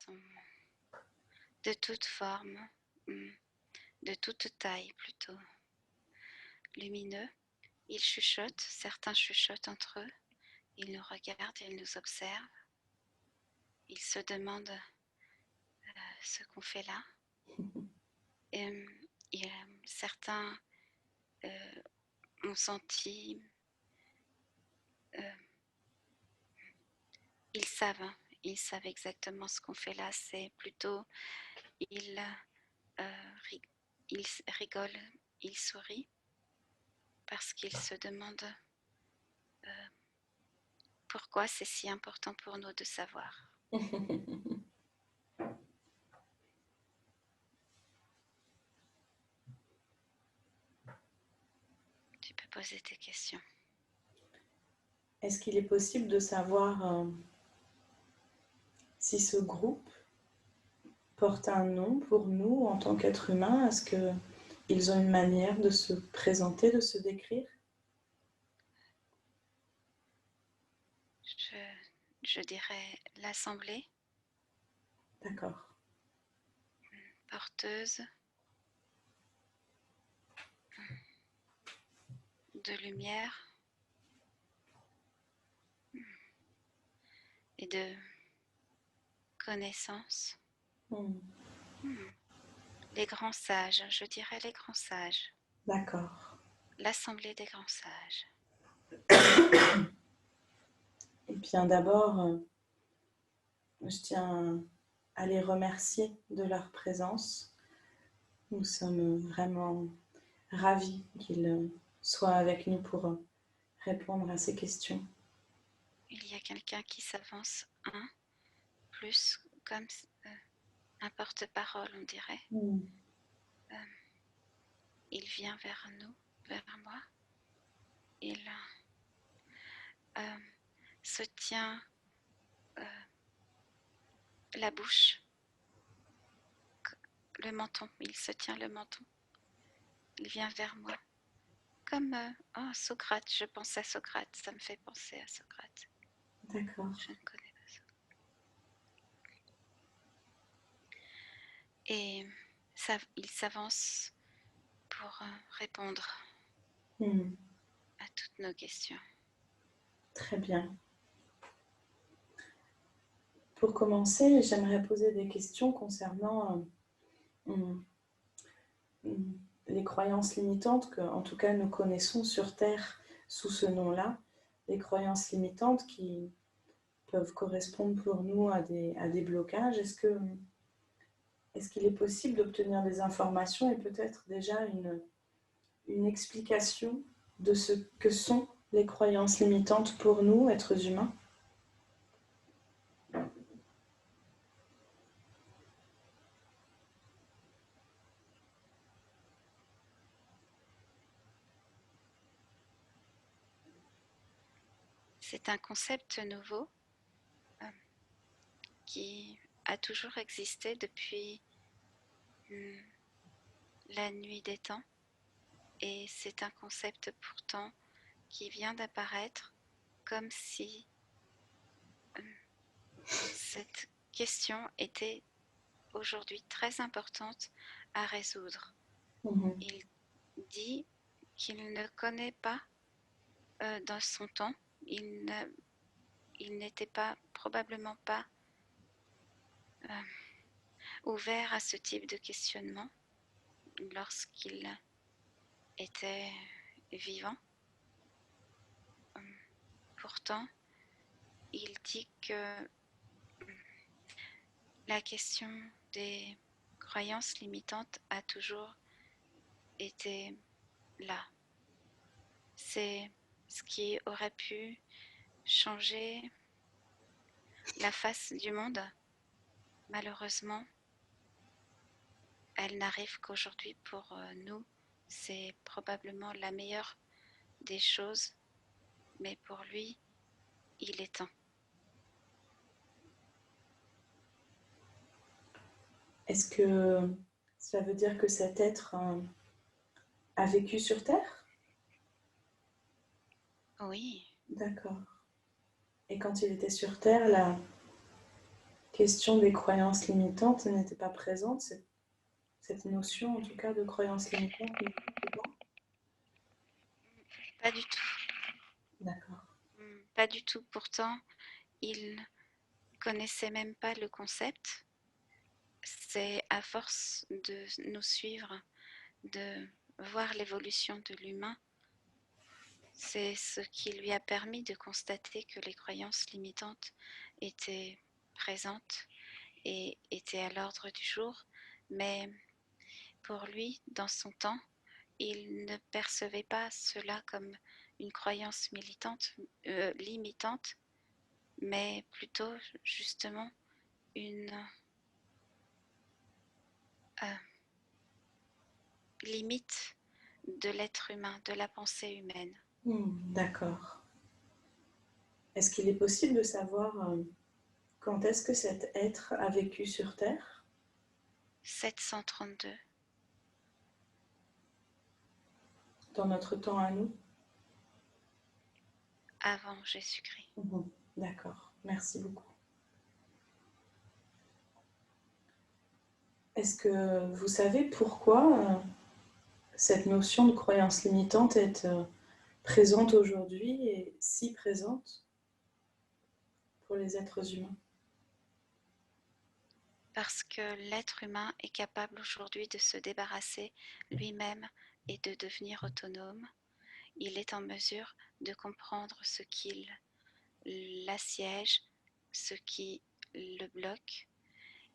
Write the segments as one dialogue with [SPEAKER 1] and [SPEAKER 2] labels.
[SPEAKER 1] sont de toute forme, de toute taille plutôt, lumineux. Ils chuchotent, certains chuchotent entre eux, ils nous regardent, ils nous observent, ils se demandent ce qu'on fait là. Et certains ont senti, ils savent exactement ce qu'on fait là. C'est plutôt, ils rigolent, ils sourient parce qu'ils se demandent pourquoi c'est si important pour nous de savoir. Tu peux poser tes questions.
[SPEAKER 2] Est-ce qu'il est possible de savoir si ce groupe porte un nom pour nous en tant qu'êtres humains? Est-ce qu'ils ont une manière de se présenter, de se décrire?
[SPEAKER 1] Je dirais l'assemblée.
[SPEAKER 2] D'accord.
[SPEAKER 1] Porteuse de lumière et de connaissance. Les grands sages, je dirais les grands sages.
[SPEAKER 2] D'accord.
[SPEAKER 1] L'assemblée des grands sages.
[SPEAKER 2] Et bien d'abord, je tiens à les remercier de leur présence. Nous sommes vraiment ravis qu'ils soient avec nous pour répondre à ces questions.
[SPEAKER 1] Il y a quelqu'un qui s'avance, plus comme un porte-parole, on dirait. Il vient vers nous, vers moi. Il se tient la bouche, le menton. Il se tient le menton. Il vient vers moi. Comme Socrate, je pense à Socrate, ça me fait penser à Socrate.
[SPEAKER 2] D'accord.
[SPEAKER 1] Je ne connais pas Socrate. Et il s'avance pour répondre à toutes nos questions.
[SPEAKER 2] Très bien. Pour commencer, j'aimerais poser des questions concernant les croyances limitantes que, en tout cas, nous connaissons sur Terre sous ce nom-là. Les croyances limitantes qui peuvent correspondre pour nous à des blocages. Est-ce qu'il est possible d'obtenir des informations et peut-être déjà une explication de ce que sont les croyances limitantes pour nous, êtres humains?
[SPEAKER 1] C'est un concept nouveau qui a toujours existé depuis la nuit des temps, et c'est un concept pourtant qui vient d'apparaître comme si cette question était aujourd'hui très importante à résoudre. Il dit qu'il ne connaît pas dans son temps, il n'était probablement pas ouvert à ce type de questionnement lorsqu'il était vivant. Pourtant, il dit que la question des croyances limitantes a toujours été là. C'est ce qui aurait pu changer la face du monde. Malheureusement, elle n'arrive qu'aujourd'hui pour nous. C'est probablement la meilleure des choses, mais pour lui, il est temps.
[SPEAKER 2] Est-ce que cela veut dire que cet être a vécu sur Terre?
[SPEAKER 1] Oui.
[SPEAKER 2] D'accord. Et quand il était sur Terre, là, question des croyances limitantes n'était pas présente, cette notion en tout cas de croyances limitantes n'existe pas.
[SPEAKER 1] Pas du tout.
[SPEAKER 2] D'accord.
[SPEAKER 1] Pas du tout. Pourtant, il connaissait même pas le concept. C'est à force de nous suivre, de voir l'évolution de l'humain, c'est ce qui lui a permis de constater que les croyances limitantes étaient présentes et étaient à l'ordre du jour. Mais pour lui, dans son temps, il ne percevait pas cela comme une croyance limitante, mais plutôt justement une limite de l'être humain, de la pensée humaine.
[SPEAKER 2] D'accord. Est-ce qu'il est possible de savoir quand est-ce que cet être a vécu sur Terre?
[SPEAKER 1] 732.
[SPEAKER 2] Dans notre temps à nous?
[SPEAKER 1] Avant Jésus-Christ.
[SPEAKER 2] D'accord, merci beaucoup. Est-ce que vous savez pourquoi cette notion de croyance limitante est présente aujourd'hui et si présente pour les êtres humains?
[SPEAKER 1] Parce que l'être humain est capable aujourd'hui de se débarrasser lui-même et de devenir autonome. Il est en mesure de comprendre ce qui l'assiège, ce qui le bloque.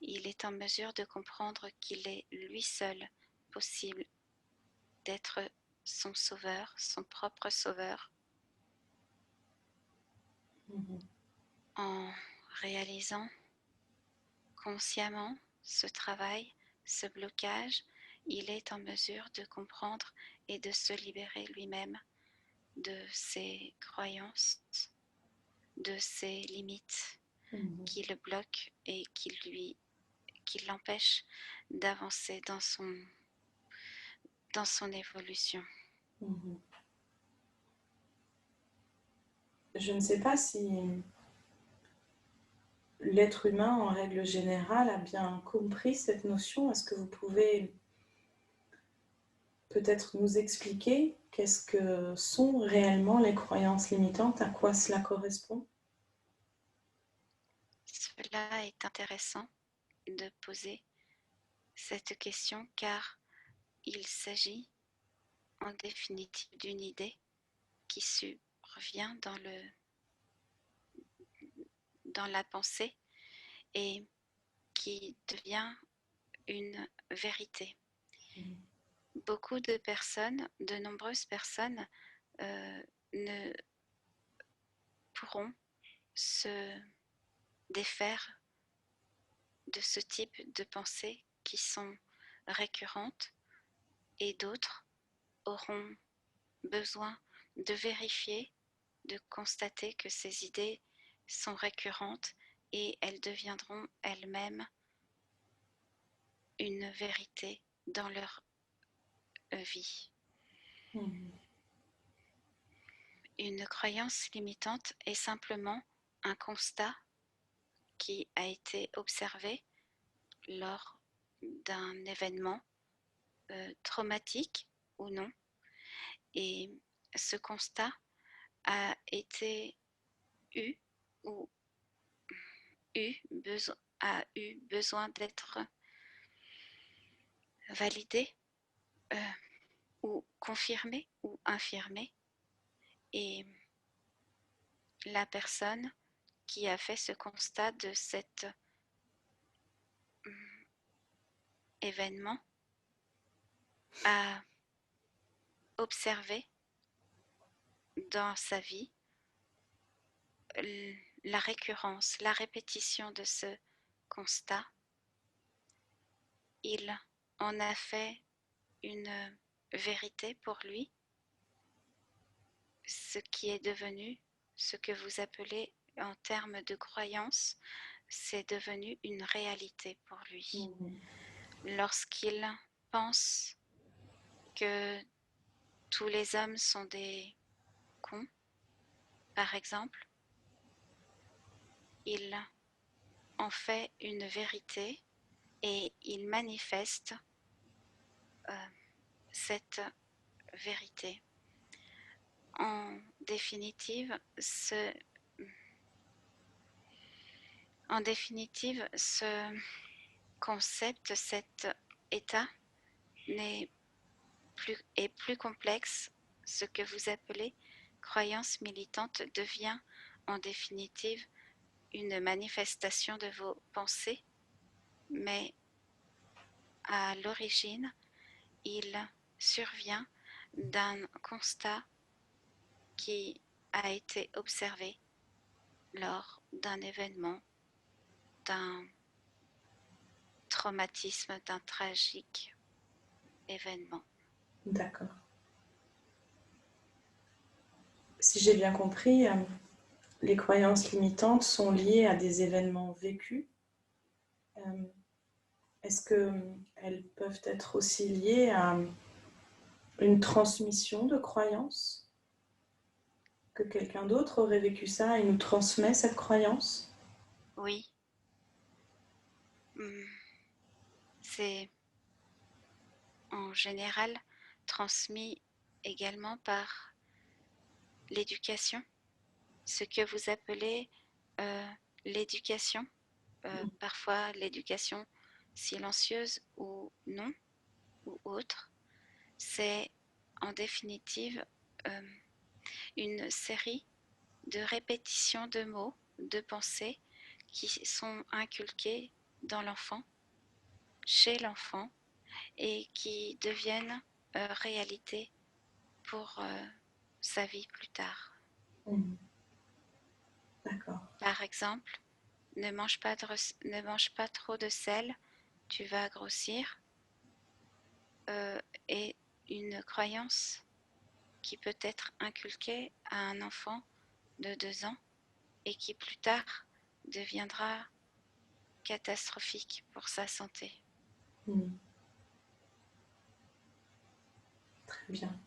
[SPEAKER 1] Il est en mesure de comprendre qu'il est lui seul possible d'être son sauveur, son propre sauveur, en réalisant consciemment ce travail, ce blocage. Il est en mesure de comprendre et de se libérer lui-même de ses croyances, de ses limites qui le bloquent et qui l'empêchent d'avancer dans son évolution.
[SPEAKER 2] Je ne sais pas si l'être humain, en règle générale, a bien compris cette notion. Est-ce que vous pouvez peut-être nous expliquer qu'est-ce que sont réellement les croyances limitantes, à quoi cela correspond?
[SPEAKER 1] Cela est intéressant de poser cette question car il s'agit en définitive d'une idée qui survient dans la pensée et qui devient une vérité. Beaucoup de personnes, de nombreuses personnes ne pourront se défaire de ce type de pensées qui sont récurrentes et d'autres auront besoin de vérifier, de constater que ces idées sont récurrentes et elles deviendront elles-mêmes une vérité dans leur vie. Une croyance limitante est simplement un constat qui a été observé lors d'un événement traumatique ou non. Et ce constat a été a eu besoin d'être validé ou confirmé ou infirmé. Et la personne qui a fait ce constat de cet événement a observé dans sa vie la récurrence, la répétition de ce constat. Il en a fait une vérité pour lui, ce qui est devenu ce que vous appelez en termes de croyance, c'est devenu une réalité pour lui. Lorsqu'il pense que tous les hommes sont des cons, par exemple, il en fait une vérité et il manifeste cette vérité. En définitive, ce concept, cet état est plus complexe. Ce que vous appelez croyance militante devient en définitive une manifestation de vos pensées, mais à l'origine, il survient d'un constat qui a été observé lors d'un événement, d'un traumatisme, d'un tragique événement.
[SPEAKER 2] D'accord. Si j'ai bien compris, les croyances limitantes sont liées à des événements vécus. Est-ce qu'elles peuvent être aussi liées à une transmission de croyances? Que quelqu'un d'autre aurait vécu ça et nous transmet cette croyance?
[SPEAKER 1] Oui, c'est en général transmis également par l'éducation, ce que vous appelez l'éducation, parfois l'éducation silencieuse ou non, ou autre. C'est en définitive une série de répétitions de mots, de pensées qui sont inculquées dans l'enfant, chez l'enfant, et qui deviennent réalité pour sa vie plus tard.
[SPEAKER 2] D'accord.
[SPEAKER 1] Par exemple, ne mange pas trop de sel, tu vas grossir, est une croyance qui peut être inculquée à un enfant de 2 ans et qui plus tard deviendra catastrophique pour sa santé.
[SPEAKER 2] Très bien.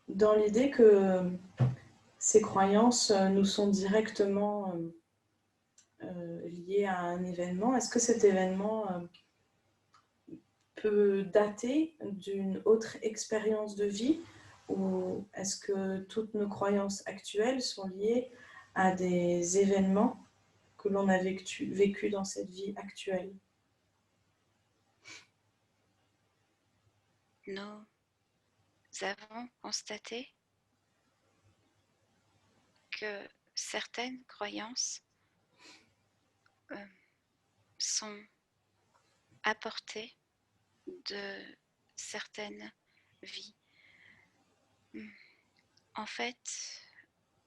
[SPEAKER 2] Dans l'idée que ces croyances nous sont directement liées à un événement, est-ce que cet événement peut dater d'une autre expérience de vie, ou est-ce que toutes nos croyances actuelles sont liées à des événements que l'on a vécu dans cette vie actuelle?
[SPEAKER 1] Nous avons constaté que certaines croyances sont apportées de certaines vies. En fait,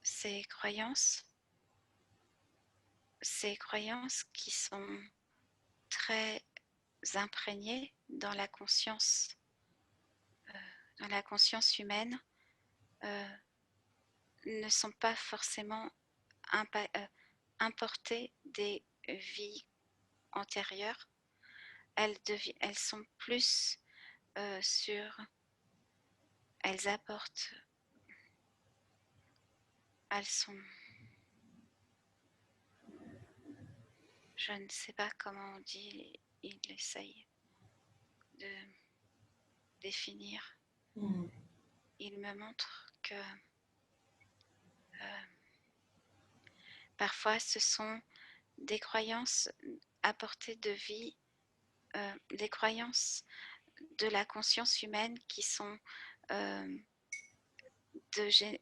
[SPEAKER 1] ces croyances qui sont très imprégnées dans la conscience humaine, ne sont pas forcément importées des vies antérieures. Elles sont plus elles apportent, elles sont, je ne sais pas comment on dit, il essaye de définir. Il me montre que parfois ce sont des croyances apportées de vie, des croyances de la conscience humaine qui sont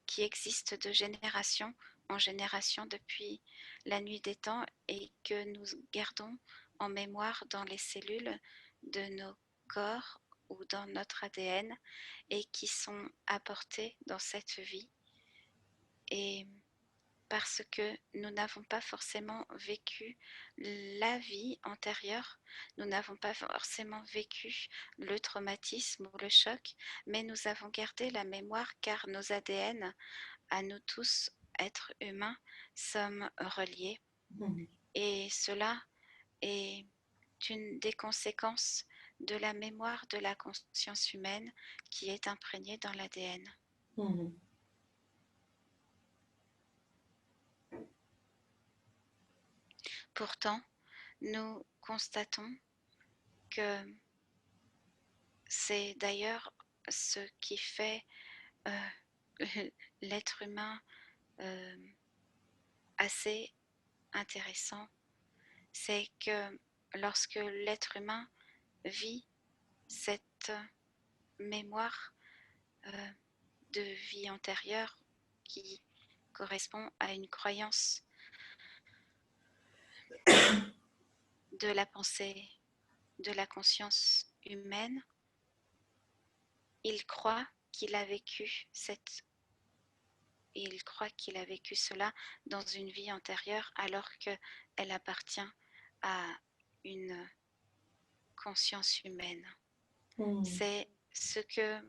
[SPEAKER 1] qui existent de génération en génération depuis la nuit des temps et que nous gardons en mémoire dans les cellules de nos corps ou dans notre ADN et qui sont apportées dans cette vie. Et parce que nous n'avons pas forcément vécu la vie antérieure, nous n'avons pas forcément vécu le traumatisme ou le choc, mais nous avons gardé la mémoire car nos ADN, à nous tous, êtres humains, sommes reliés. Et cela est une des conséquences de la mémoire de la conscience humaine qui est imprégnée dans l'ADN. Pourtant, nous constatons que c'est d'ailleurs ce qui fait l'être humain assez intéressant, c'est que lorsque l'être humain vit cette mémoire de vie antérieure qui correspond à une croyance de la pensée, de la conscience humaine, il croit qu'il a vécu cela dans une vie antérieure alors qu'elle appartient à une conscience humaine. C'est ce que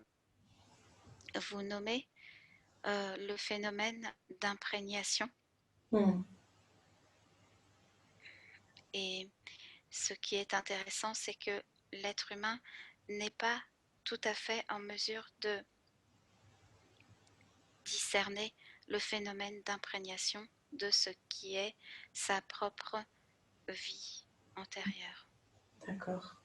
[SPEAKER 1] vous nommez le phénomène d'imprégnation. Et ce qui est intéressant, c'est que l'être humain n'est pas tout à fait en mesure de discerner le phénomène d'imprégnation de ce qui est sa propre vie antérieure.
[SPEAKER 2] D'accord.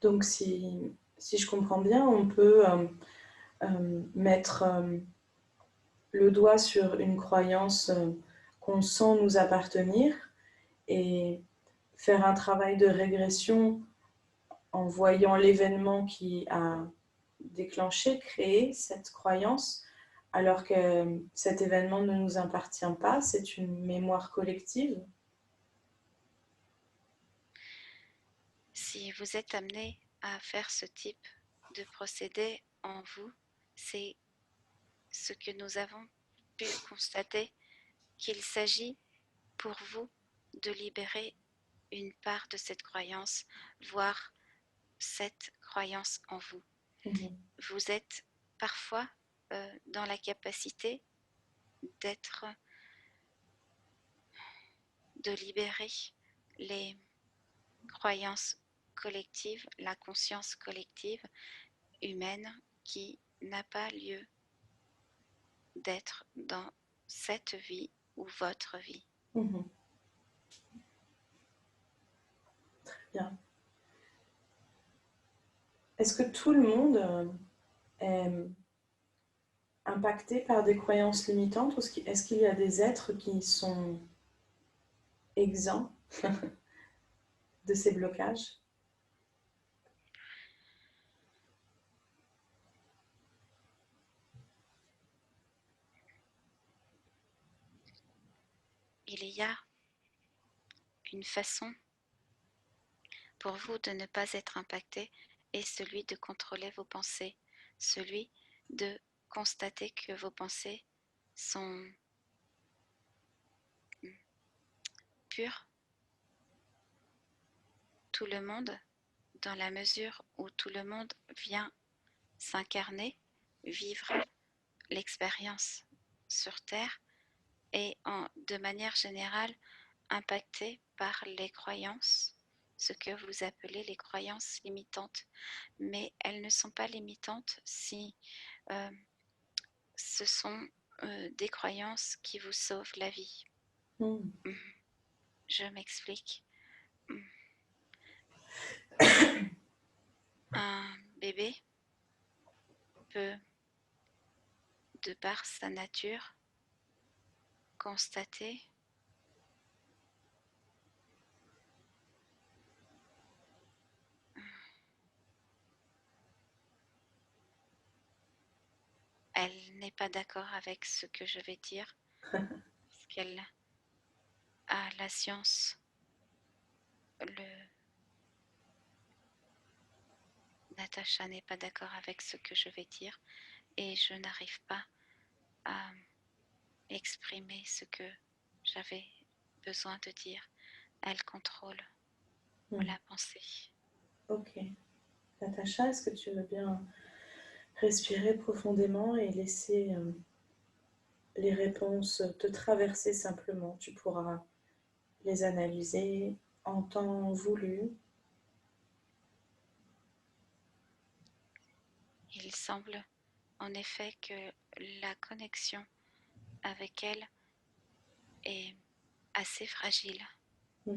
[SPEAKER 2] Donc, si je comprends bien, on peut mettre le doigt sur une croyance qu'on sent nous appartenir et faire un travail de régression en voyant l'événement qui a déclenché, créé cette croyance, alors que cet événement ne nous appartient pas, c'est une mémoire collective.
[SPEAKER 1] Si vous êtes amené à faire ce type de procédé en vous, c'est ce que nous avons pu constater, qu'il s'agit pour vous de libérer une part de cette croyance, voire cette croyance en vous. Vous êtes parfois dans la capacité de libérer les croyances collectives, la conscience collective humaine qui n'a pas lieu d'être dans cette vie ou votre vie.
[SPEAKER 2] Très bien. Est-ce que tout le monde est impacté par des croyances limitantes ou est-ce qu'il y a des êtres qui sont exempts de ces blocages?
[SPEAKER 1] Il y a une façon pour vous de ne pas être impacté est celui de contrôler vos pensées, celui de constater que vos pensées sont pures. Tout le monde, dans la mesure où tout le monde vient s'incarner, vivre l'expérience sur Terre, est de manière générale impacté par les croyances, ce que vous appelez les croyances limitantes. Mais elles ne sont pas limitantes si ce sont des croyances qui vous sauvent la vie. Je m'explique. Un bébé peut, de par sa nature, constater elle n'est pas d'accord avec ce que je vais dire, parce qu'elle a la science, Natacha n'est pas d'accord avec ce que je vais dire et je n'arrive pas à exprimer ce que j'avais besoin de dire. Elle contrôle la pensée.
[SPEAKER 2] Ok. Natacha, est-ce que tu veux bien respirer profondément et laisser les réponses te traverser simplement? Tu pourras les analyser en temps voulu.
[SPEAKER 1] Il semble en effet que la connexion avec elle est assez fragile.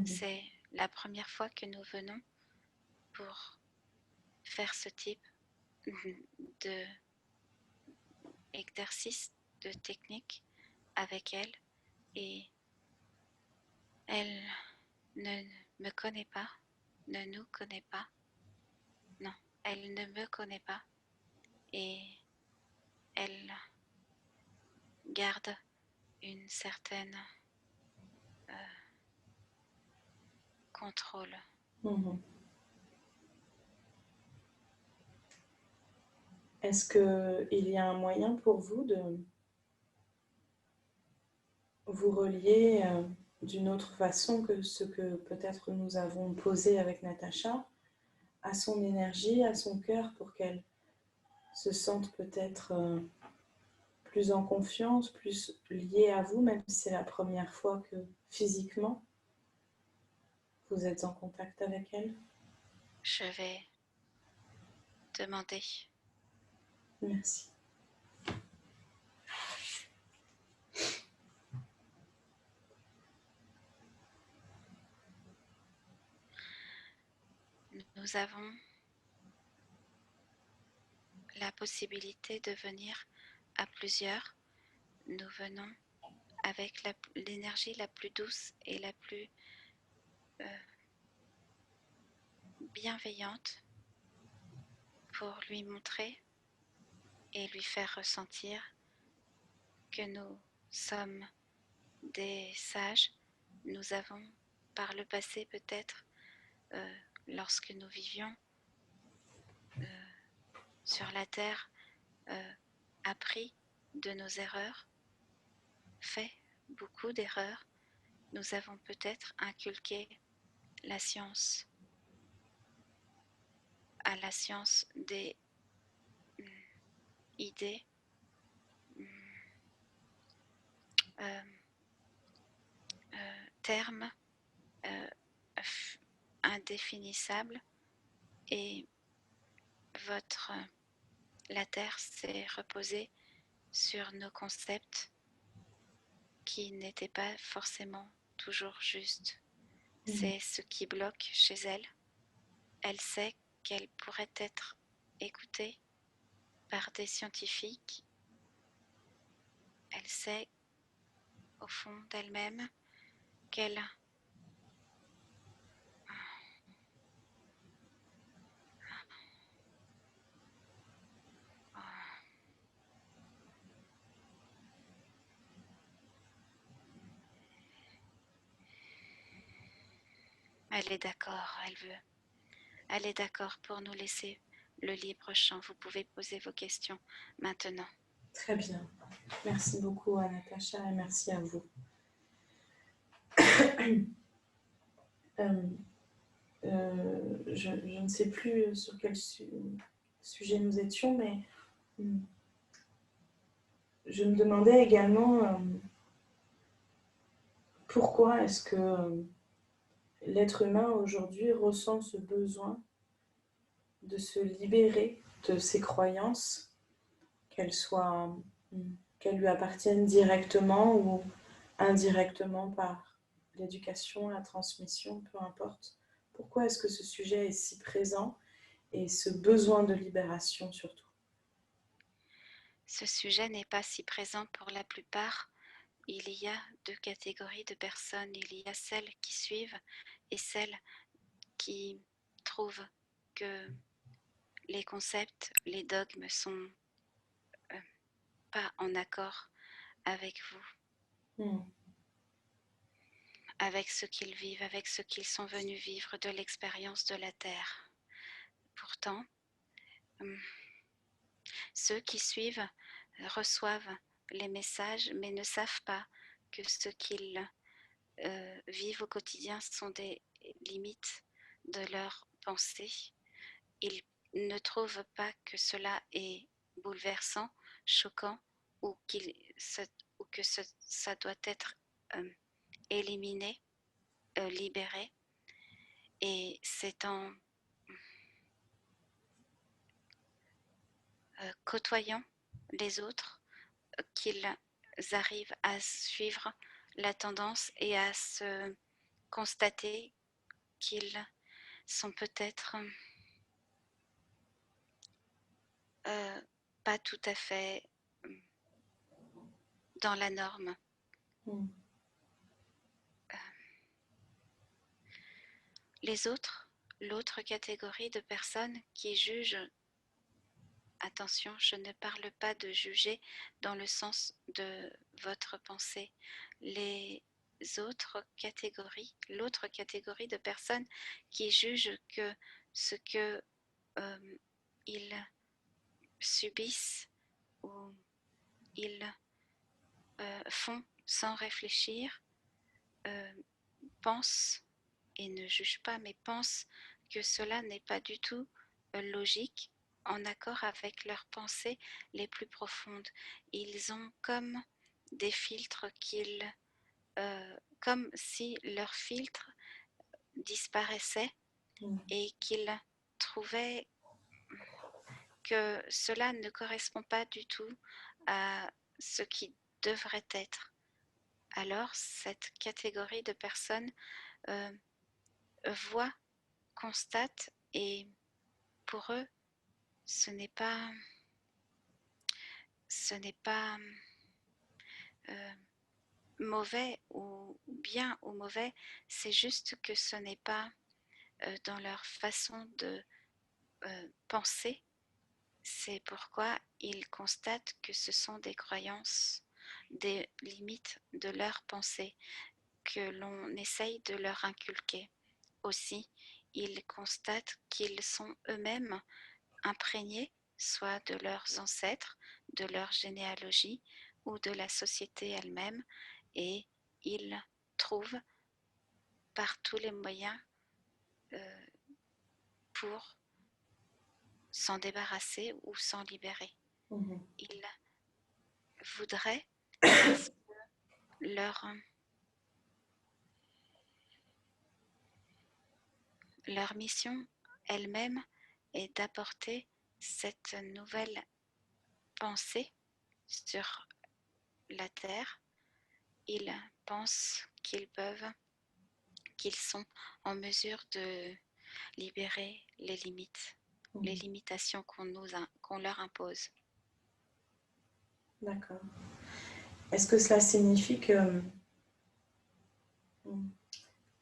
[SPEAKER 1] C'est la première fois que nous venons pour faire ce type d'exercice, de technique avec elle, et elle ne me connaît pas, ne nous connaît pas. Non, elle ne me connaît pas et elle garde une certaine contrôle.
[SPEAKER 2] Est-ce qu'il y a un moyen pour vous de vous relier d'une autre façon que ce que peut-être nous avons posé avec Natacha, à son énergie, à son cœur, pour qu'elle se sente peut-être plus en confiance, plus liée à vous, même si c'est la première fois que physiquement vous êtes en contact avec elle?
[SPEAKER 1] Je vais demander.
[SPEAKER 2] Merci.
[SPEAKER 1] Nous avons la possibilité de venir à plusieurs. Nous venons avec l'énergie la plus douce et la plus bienveillante pour lui montrer et lui faire ressentir que nous sommes des sages. Nous avons par le passé peut-être, lorsque nous vivions sur la terre, appris de nos erreurs, fait beaucoup d'erreurs. Nous avons peut-être inculqué la science à la science des idées termes indéfinissables, et la Terre s'est reposée sur nos concepts qui n'étaient pas forcément toujours justes. C'est ce qui bloque chez elle. Elle sait qu'elle pourrait être écoutée par des scientifiques. Elle sait au fond d'elle-même qu'elle elle est d'accord, elle est d'accord pour nous laisser le libre champ. Vous pouvez poser vos questions maintenant.
[SPEAKER 2] Très bien. Merci beaucoup à Natacha et merci à vous. Je ne sais plus sur quel sujet nous étions, mais je me demandais également pourquoi est-ce que l'être humain aujourd'hui ressent ce besoin de se libérer de ses croyances, qu'elles lui appartiennent directement ou indirectement par l'éducation, la transmission, peu importe. Pourquoi est-ce que ce sujet est si présent et ce besoin de libération surtout?
[SPEAKER 1] Ce sujet n'est pas si présent pour la plupart. Il y a deux catégories de personnes. Il y a celles qui suivent et celles qui trouvent que les concepts, les dogmes sont pas en accord avec vous, avec ce qu'ils vivent, avec ce qu'ils sont venus vivre de l'expérience de la Terre. Pourtant, ceux qui suivent reçoivent les messages mais ne savent pas que ce qu'ils vivent au quotidien sont des limites de leur pensée. Ils ne trouvent pas que cela est bouleversant, choquant, ou que ça doit être éliminé, libéré. Et c'est en côtoyant les autres qu'ils arrivent à suivre la tendance est à se constater qu'ils sont peut-être pas tout à fait dans la norme. Les autres, l'autre catégorie de personnes qui jugent, attention, je ne parle pas de juger dans le sens de votre pensée. Les autres catégories, l'autre catégorie de personnes qui jugent que ce que ils subissent ou ils font sans réfléchir, pensent et ne jugent pas, mais pensent que cela n'est pas du tout logique, en accord avec leurs pensées les plus profondes. Ils ont comme des filtres comme si leurs filtres disparaissaient et qu'ils trouvaient que cela ne correspond pas du tout à ce qui devrait être. Alors, cette catégorie de personnes voit, constate, et pour eux, ce n'est pas mauvais ou bien ou mauvais, c'est juste que ce n'est pas dans leur façon de penser. C'est pourquoi ils constatent que ce sont des croyances, des limites de leur pensée que l'on essaye de leur inculquer. Aussi, ils constatent qu'ils sont eux-mêmes imprégnés soit de leurs ancêtres, de leur généalogie ou de la société elle-même, et ils trouvent par tous les moyens pour s'en débarrasser ou s'en libérer. Ils voudraient, parce que leur mission elle-même est d'apporter cette nouvelle pensée sur la terre. Ils pensent qu'ils sont en mesure de libérer les limites, les limitations qu'on leur impose.
[SPEAKER 2] D'accord. Est-ce que cela signifie que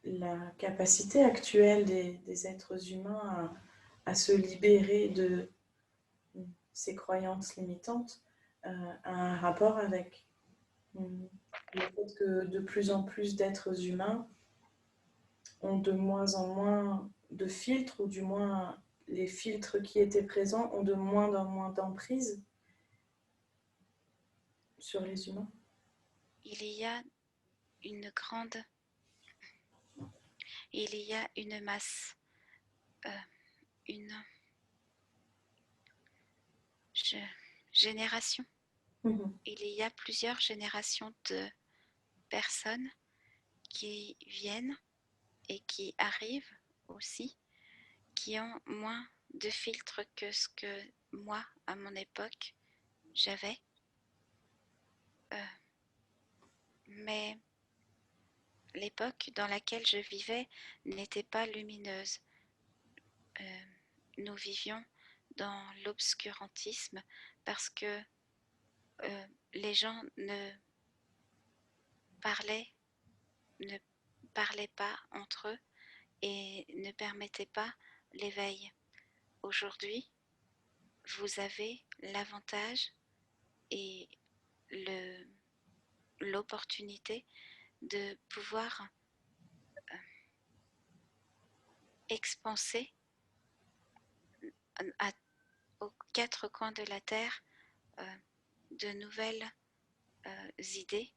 [SPEAKER 2] la capacité actuelle des êtres humains à se libérer de ces croyances limitantes a un rapport avec le fait que de plus en plus d'êtres humains ont de moins en moins de filtres, ou du moins les filtres qui étaient présents ont de moins en moins d'emprise sur les humains?
[SPEAKER 1] Il y a une masse, une génération. Il y a plusieurs générations de personnes qui viennent et qui arrivent aussi, qui ont moins de filtres que ce que moi, à mon époque, j'avais. Mais l'époque dans laquelle je vivais n'était pas lumineuse. Nous vivions dans l'obscurantisme parce que les gens ne parlaient pas entre eux et ne permettaient pas l'éveil. Aujourd'hui, vous avez l'avantage et l'opportunité de pouvoir expanser aux quatre coins de la Terre de nouvelles idées,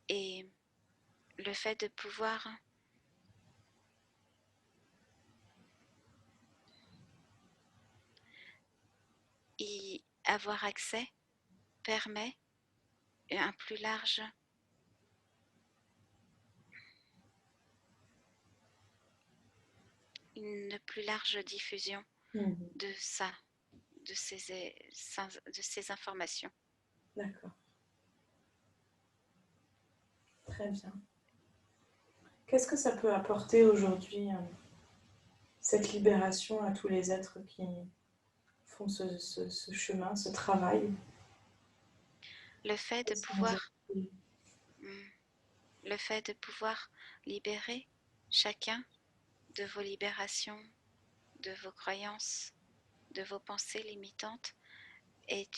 [SPEAKER 1] et le fait de pouvoir y avoir accès permet une plus large diffusion de ça, de ces informations.
[SPEAKER 2] D'accord. Très bien. Qu'est-ce que ça peut apporter aujourd'hui, cette libération à tous les êtres qui font ce chemin, ce travail?
[SPEAKER 1] Le fait de pouvoir, le fait de pouvoir libérer chacun de vos libérations, de vos croyances, de vos pensées limitantes est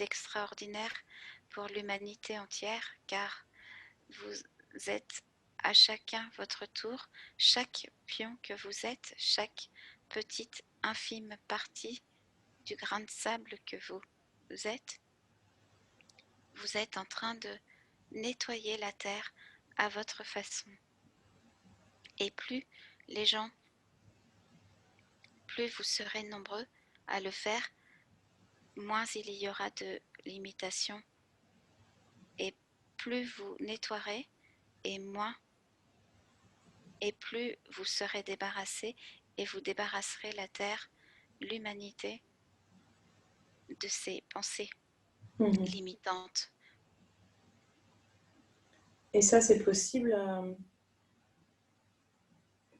[SPEAKER 1] extraordinaire pour l'humanité entière, car vous êtes à chacun votre tour, chaque pion que vous êtes, chaque petite infime partie du grain de sable que vous êtes en train de nettoyer la terre à votre façon. Et plus les gens, plus vous serez nombreux à le faire, moins il y aura de limitations. Et plus vous nettoierez, et plus vous serez débarrassés, et vous débarrasserez la terre, l'humanité, de ces pensées limitantes.
[SPEAKER 2] Et ça, c'est possible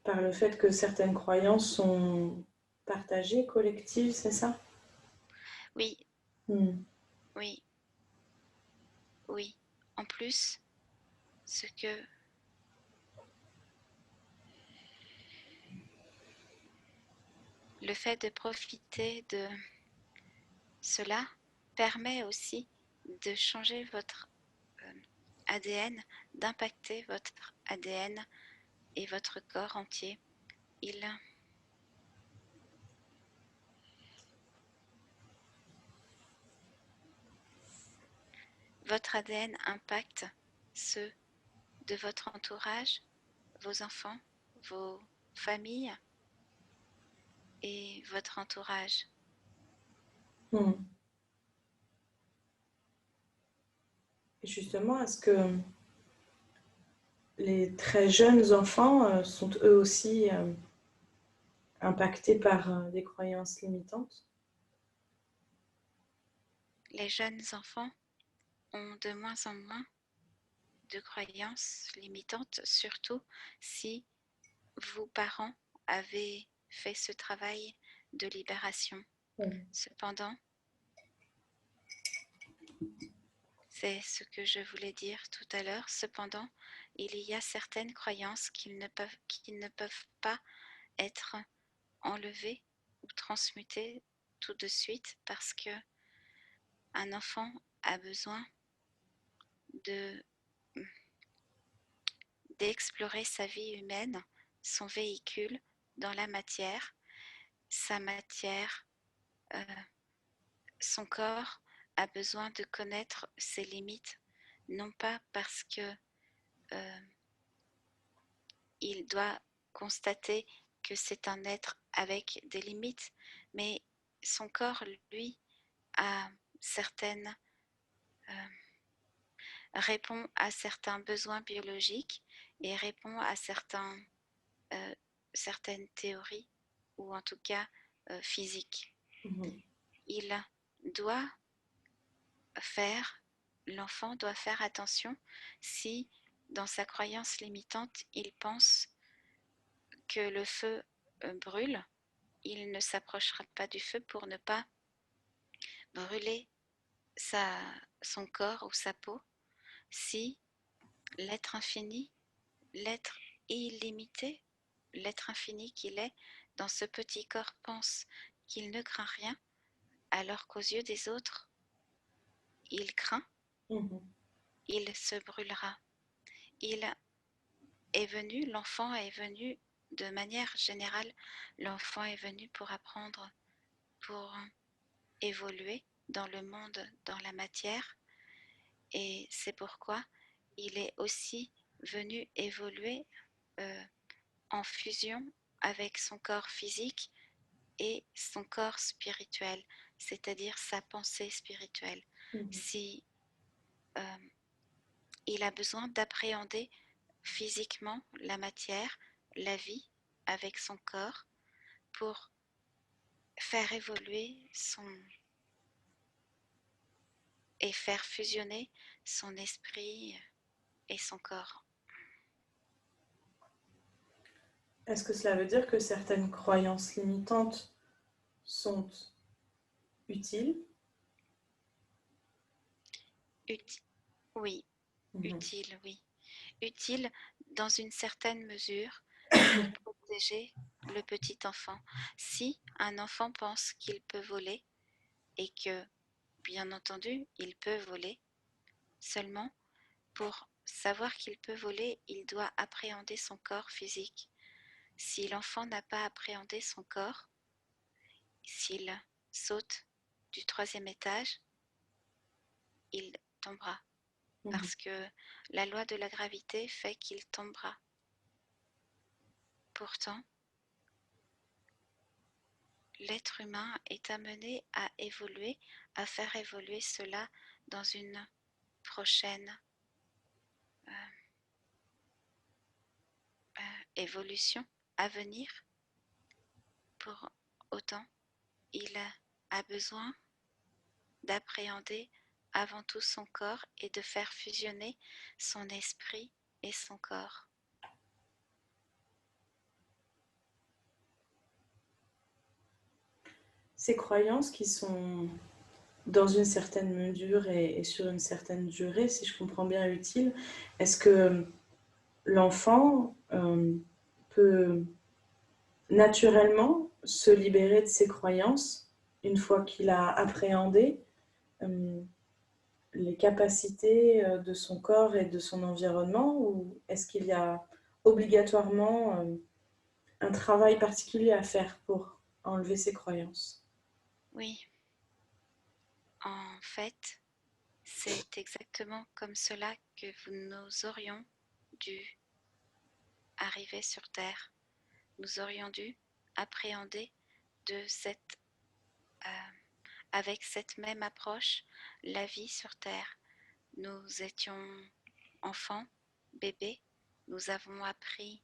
[SPEAKER 2] par le fait que certaines croyances sont partagées, collectives, c'est ça?
[SPEAKER 1] Oui, oui, oui. En plus, ce que le fait de profiter de cela permet aussi de changer votre ADN, d'impacter votre ADN et votre corps entier. Votre ADN impacte ceux de votre entourage, vos enfants, vos familles et votre entourage.
[SPEAKER 2] Et justement, est-ce que les très jeunes enfants sont eux aussi impactés par des croyances limitantes?
[SPEAKER 1] Les jeunes enfants ont de moins en moins de croyances limitantes, surtout si vos parents avaient fait ce travail de libération. Cependant, c'est ce que je voulais dire tout à l'heure, cependant, il y a certaines croyances qui ne peuvent pas être enlevées ou transmutées tout de suite parce que un enfant a besoin d'explorer sa vie humaine, son véhicule dans la matière, sa matière, son corps a besoin de connaître ses limites, non pas parce que il doit constater que c'est un être avec des limites, mais son corps, lui, a certaines répond à certains besoins biologiques et répond à certaines théories ou en tout cas physiques. Il doit l'enfant doit faire attention si dans sa croyance limitante il pense que le feu brûle, il ne s'approchera pas du feu pour ne pas brûler son corps ou sa peau. Si l'être infini, l'être illimité, l'être infini qu'il est, dans ce petit corps pense qu'il ne craint rien, alors qu'aux yeux des autres, il craint, il se brûlera. L'enfant est venu, de manière générale, l'enfant est venu pour apprendre, pour évoluer dans le monde, dans la matière, et c'est pourquoi il est aussi venu évoluer en fusion avec son corps physique et son corps spirituel, c'est-à-dire sa pensée spirituelle. Si il a besoin d'appréhender physiquement la matière, la vie avec son corps pour faire évoluer et faire fusionner son esprit et son corps.
[SPEAKER 2] Est-ce que cela veut dire que certaines croyances limitantes sont utiles?
[SPEAKER 1] Oui,
[SPEAKER 2] Mhm.
[SPEAKER 1] utile, oui. Utile dans une certaine mesure pour protéger le petit enfant. Si un enfant pense qu'il peut voler et que, bien entendu, il peut voler, seulement pour savoir qu'il peut voler, il doit appréhender son corps physique. Si l'enfant n'a pas appréhendé son corps, s'il saute du 3e étage, il tombera. Parce que la loi de la gravité fait qu'il tombera. Pourtant, l'être humain est amené à évoluer, à faire évoluer cela dans une prochaine évolution à venir. Pour autant, il a besoin d'appréhender avant tout son corps et de faire fusionner son esprit et son corps.
[SPEAKER 2] Ces croyances qui sont dans une certaine mesure et sur une certaine durée, si je comprends bien, utiles, est-ce que l'enfant peut naturellement se libérer de ses croyances une fois qu'il a appréhendé les capacités de son corps et de son environnement, ou est-ce qu'il y a obligatoirement un travail particulier à faire pour enlever ses croyances?
[SPEAKER 1] Oui, en fait, c'est exactement comme cela que nous aurions dû arriver sur Terre. Nous aurions dû appréhender avec cette même approche la vie sur Terre. Nous étions enfants, bébés, nous avons appris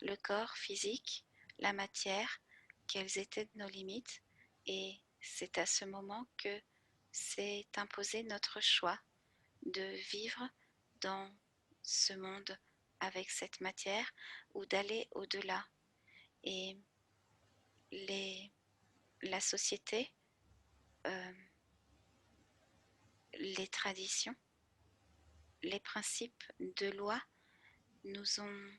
[SPEAKER 1] le corps physique, la matière, quelles étaient nos limites, et c'est à ce moment que s'est imposé notre choix de vivre dans ce monde avec cette matière ou d'aller au-delà. Et la société, les traditions, les principes de loi nous ont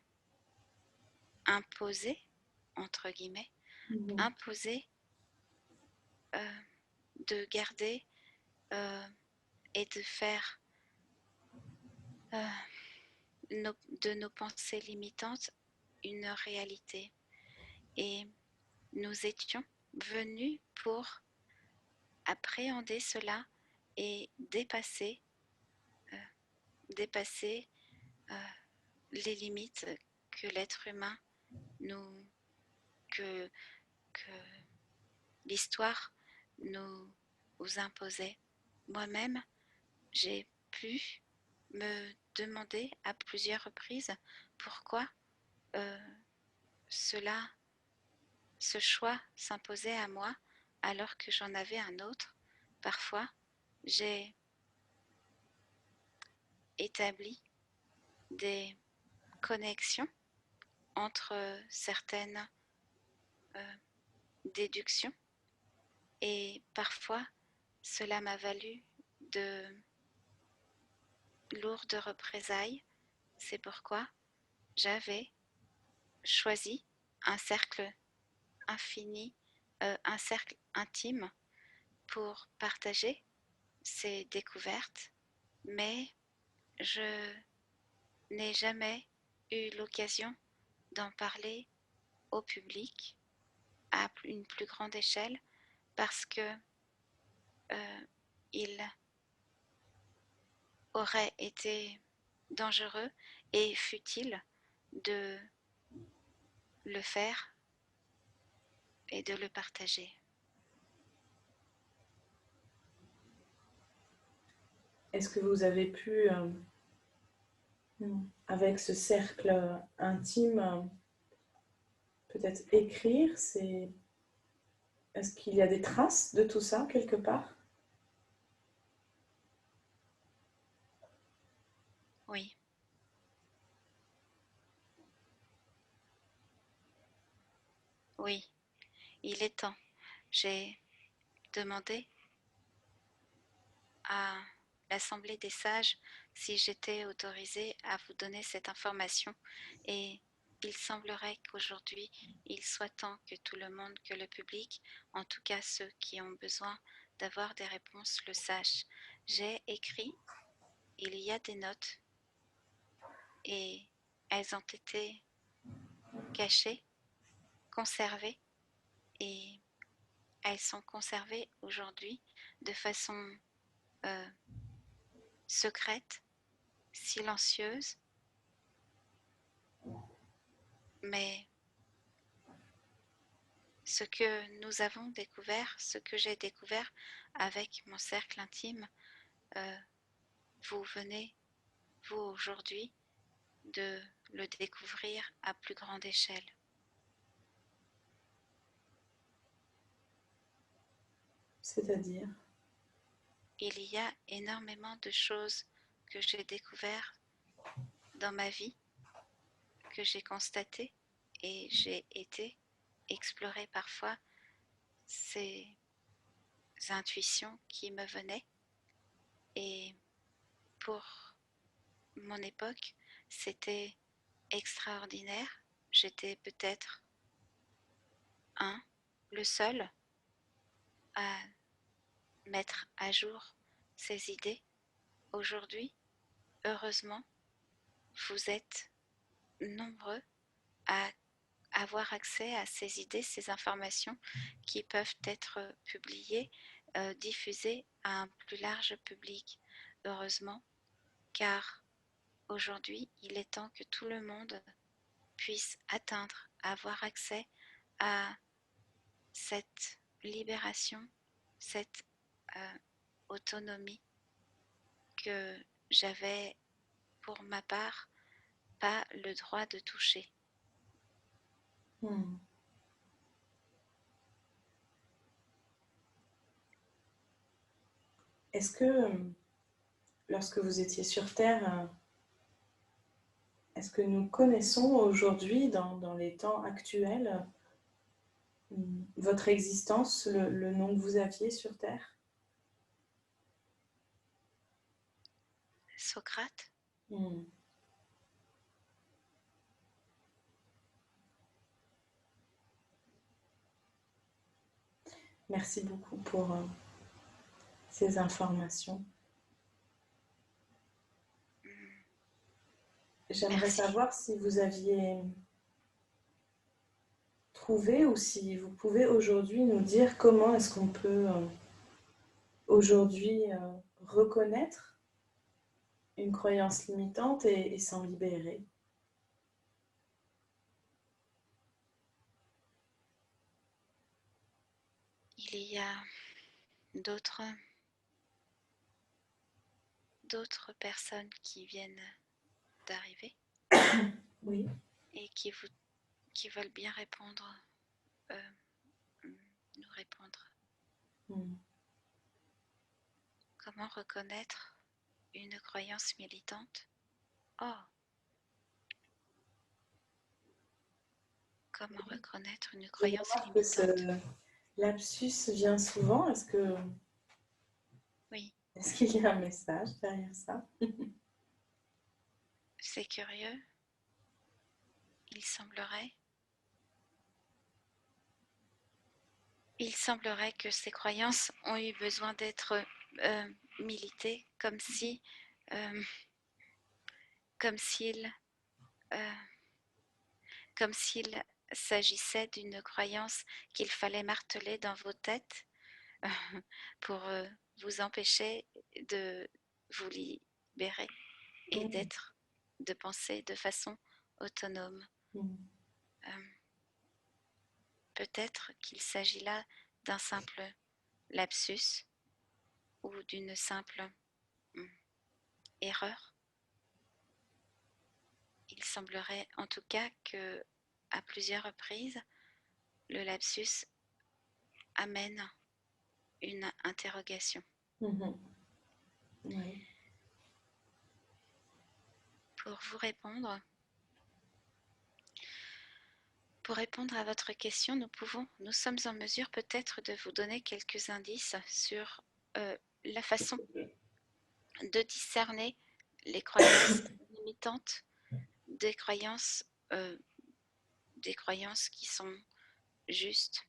[SPEAKER 1] imposé, entre guillemets, imposé de garder et de faire de nos pensées limitantes une réalité. Et nous étions venus pour appréhender cela et dépasser les limites que l'être humain que l'histoire nous imposait. Moi-même, j'ai pu me demander à plusieurs reprises pourquoi ce choix s'imposait à moi alors que j'en avais un autre. Parfois, j'ai établi des connexions entre certaines déductions et parfois cela m'a valu de lourdes représailles. C'est pourquoi j'avais choisi un cercle infini, un cercle intime pour partager ces découvertes, mais je n'ai jamais eu l'occasion d'en parler au public à une plus grande échelle parce que il aurait été dangereux et futile de le faire et de le partager.
[SPEAKER 2] Est-ce que vous avez pu, avec ce cercle intime, peut-être écrire? Est-ce qu'il y a des traces de tout ça quelque part?
[SPEAKER 1] Oui, il est temps. J'ai demandé à l'Assemblée des sages si j'étais autorisée à vous donner cette information et il semblerait qu'aujourd'hui il soit temps que tout le monde, que le public, en tout cas ceux qui ont besoin d'avoir des réponses, le sachent. J'ai écrit, il y a des notes et elles ont été cachées, conservées et elles sont conservées aujourd'hui de façon euh, secrète, silencieuse, mais ce que nous avons découvert, ce que j'ai découvert avec mon cercle intime, euh, vous venez, vous aujourd'hui, de le découvrir à plus grande échelle.
[SPEAKER 2] C'est-à-dire,
[SPEAKER 1] Il y a énormément de choses que j'ai découvertes dans ma vie, que j'ai constatées et j'ai été explorer parfois ces intuitions qui me venaient. Et pour mon époque, c'était extraordinaire. J'étais peut-être le seul à mettre à jour ces idées. Aujourd'hui, heureusement, vous êtes nombreux à avoir accès à ces idées, ces informations qui peuvent être publiées, diffusées à un plus large public. Heureusement, car aujourd'hui, il est temps que tout le monde puisse atteindre, avoir accès à cette libération, cette autonomie que j'avais pour ma part pas le droit de toucher.
[SPEAKER 2] hmm. Est-ce que lorsque vous étiez sur Terre, est-ce que nous connaissons aujourd'hui, dans les temps actuels, votre existence, le nom que vous aviez sur Terre?
[SPEAKER 1] Socrate,
[SPEAKER 2] Hmm. Merci beaucoup pour ces informations. J'aimerais
[SPEAKER 1] merci.
[SPEAKER 2] savoir si vous aviez trouvé ou si vous pouvez aujourd'hui nous dire comment est-ce qu'on peut aujourd'hui reconnaître une croyance limitante et s'en libérer.
[SPEAKER 1] Il y a d'autres personnes qui viennent d'arriver
[SPEAKER 2] Oui.
[SPEAKER 1] et qui veulent bien répondre, euh, nous répondre.
[SPEAKER 2] Hmm.
[SPEAKER 1] Comment reconnaître une croyance militante? Oh, comment reconnaître une
[SPEAKER 2] Je
[SPEAKER 1] croyance
[SPEAKER 2] remarque que
[SPEAKER 1] limitante?
[SPEAKER 2] ce lapsus vient souvent.
[SPEAKER 1] Oui,
[SPEAKER 2] Est-ce qu'il y a un message derrière ça?
[SPEAKER 1] c'est curieux. Il semblerait, il semblerait que ces croyances ont eu besoin d'être militées euh, comme s'il, euh, comme s'il s'agissait d'une croyance qu'il fallait marteler dans vos têtes pour vous empêcher de vous libérer et
[SPEAKER 2] Hmm.
[SPEAKER 1] de penser de façon autonome.
[SPEAKER 2] Hmm.
[SPEAKER 1] Euh, Peut-être qu'il s'agit là d'un simple lapsus ou d'une simple erreur. Il semblerait en tout cas que, à plusieurs reprises, le lapsus amène une interrogation.
[SPEAKER 2] Mhm. Oui.
[SPEAKER 1] Pour vous répondre, Pour répondre à votre question, nous sommes en mesure peut-être de vous donner quelques indices sur la façon de discerner les croyances limitantes euh, des croyances qui sont justes.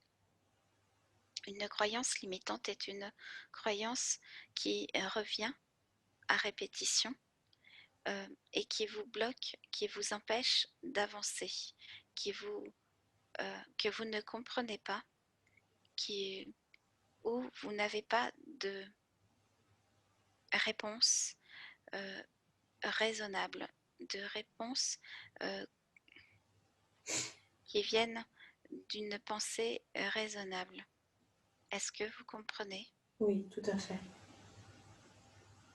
[SPEAKER 1] Une croyance limitante est une croyance qui revient à répétition et qui vous bloque, qui vous empêche d'avancer, que vous ne comprenez pas, où vous n'avez pas de réponse euh, raisonnable, de réponse euh, qui viennent d'une pensée raisonnable. Est-ce que vous comprenez?
[SPEAKER 2] Oui, tout à fait.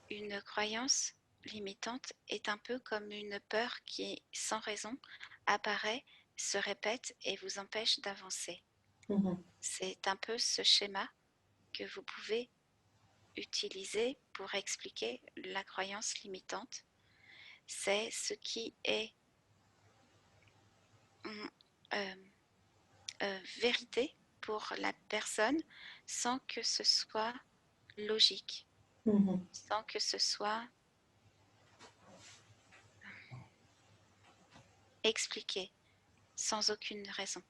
[SPEAKER 1] Une croyance limitante est un peu comme une peur qui, sans raison, apparaît, se répète et vous empêche d'avancer.
[SPEAKER 2] Mhm.
[SPEAKER 1] C'est un peu ce schéma que vous pouvez utiliser pour expliquer la croyance limitante. C'est ce qui est euh, vérité pour la personne sans que ce soit logique,
[SPEAKER 2] Mhm.
[SPEAKER 1] sans que ce soit expliqué, sans aucune raison.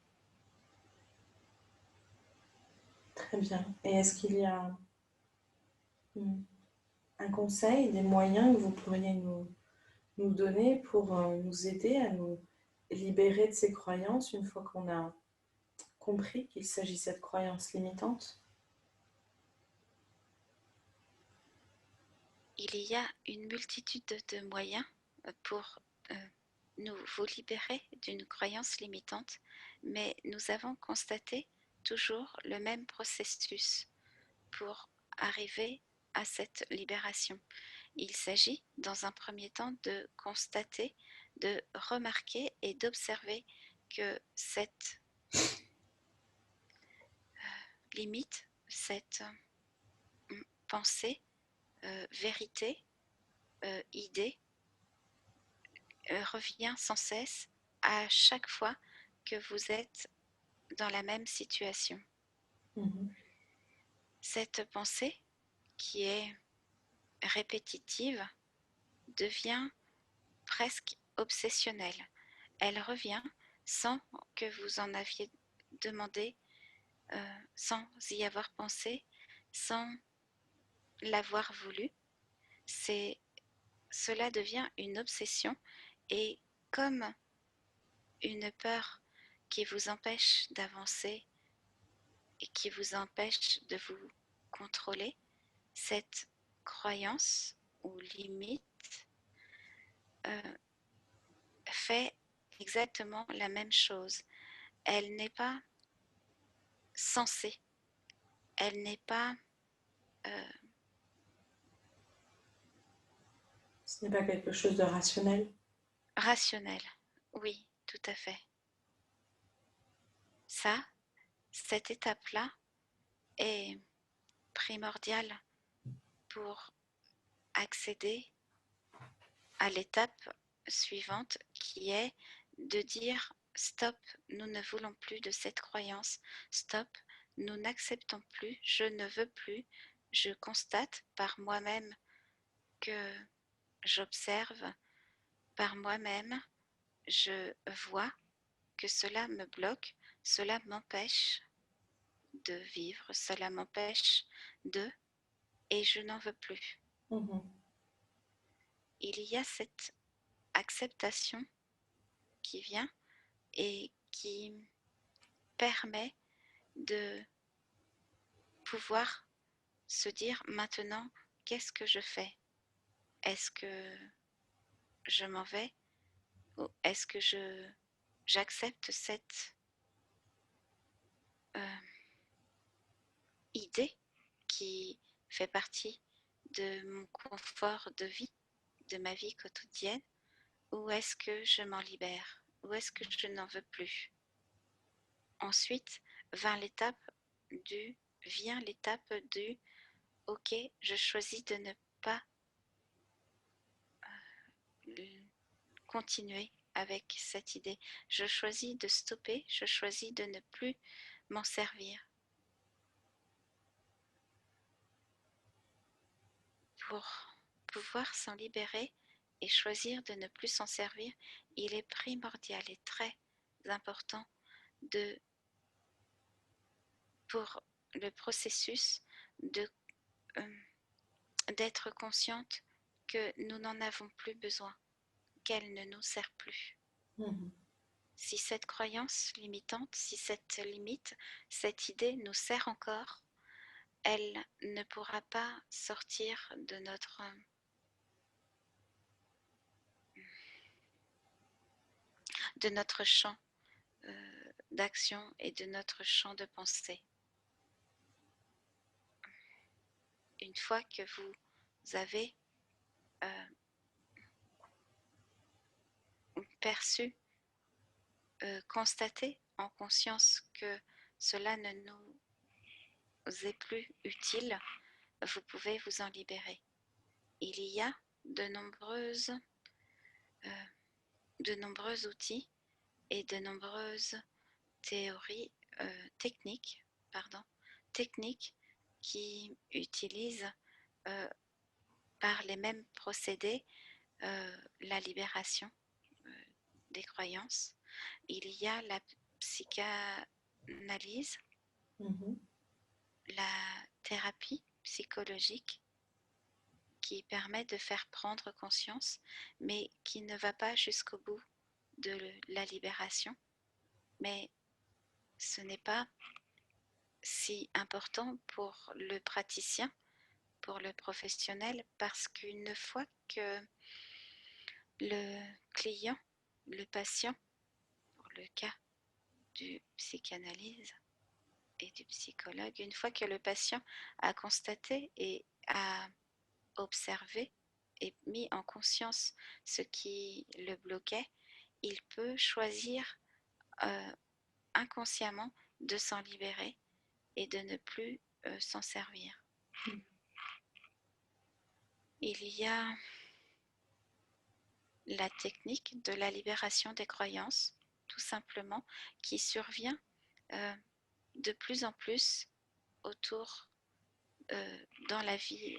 [SPEAKER 2] Très bien. Et est-ce qu'il y a un conseil, des moyens que vous pourriez nous donner pour nous aider à nous libérer de ces croyances une fois qu'on a compris qu'il s'agissait de croyances limitantes?
[SPEAKER 1] Il y a une multitude de moyens pour vous libérer d'une croyance limitante, mais nous avons constaté toujours le même processus pour arriver à cette libération. Il s'agit, dans un premier temps, de constater, de remarquer et d'observer que cette limite, cette pensée, vérité, idée, revient sans cesse à chaque fois que vous êtes dans la même situation.
[SPEAKER 2] Mhm.
[SPEAKER 1] Cette pensée, qui est répétitive, devient presque obsessionnelle. Elle revient sans que vous en aviez demandé, sans y avoir pensé, sans l'avoir voulu. Cela devient une obsession et comme une peur qui vous empêche d'avancer et qui vous empêche de vous contrôler, cette croyance ou limite euh, fait exactement la même chose. Elle n'est pas sensée, elle n'est pas euh,
[SPEAKER 2] Ce n'est pas quelque chose de rationnel.
[SPEAKER 1] rationnelle. Oui, tout à fait. Ça, cette étape-là est primordiale pour accéder à l'étape suivante qui est de dire stop, nous ne voulons plus de cette croyance, stop, nous n'acceptons plus, je ne veux plus, je constate par moi-même que j'observe, par moi-même, je vois que cela me bloque, cela m'empêche de vivre, cela m'empêche de, et je n'en veux plus.
[SPEAKER 2] Mhm.
[SPEAKER 1] Il y a cette acceptation qui vient et qui permet de pouvoir se dire maintenant, qu'est-ce que je fais? Est-ce que je m'en vais ou est-ce que j'accepte cette euh, idée qui fait partie de mon confort de vie, de ma vie quotidienne, ou est-ce que je m'en libère? Ou est-ce que je n'en veux plus? Ensuite du, vient l'étape du OK, je choisis de ne pas continuer avec cette idée. Je choisis de stopper, je choisis de ne plus m'en servir. Pour pouvoir s'en libérer et choisir de ne plus s'en servir, il est primordial et très important pour le processus d'être consciente que nous n'en avons plus besoin, qu'elle ne nous sert plus. Si cette croyance limitante, si cette limite, cette idée nous sert encore, elle ne pourra pas sortir de notre champ d'action et de notre champ de pensée. Une fois que vous avez perçu, constaté en conscience que cela ne nous est plus utile, vous pouvez vous en libérer. Il y a de nombreux outils et de nombreuses techniques qui utilisent par les mêmes procédés la libération des croyances. Il y a la psychanalyse, la thérapie psychologique qui permet de faire prendre conscience, mais qui ne va pas jusqu'au bout de la libération. Mais ce n'est pas si important pour le praticien, pour le professionnel, parce qu'une fois que le client, le patient, pour le cas du psychanalyse et du psychologue, une fois que le patient a constaté et a observé et mis en conscience ce qui le bloquait, il peut choisir inconsciemment de s'en libérer et de ne plus s'en servir. Il y a la technique de la libération des croyances, tout simplement, qui survient de plus en plus autour dans la vie,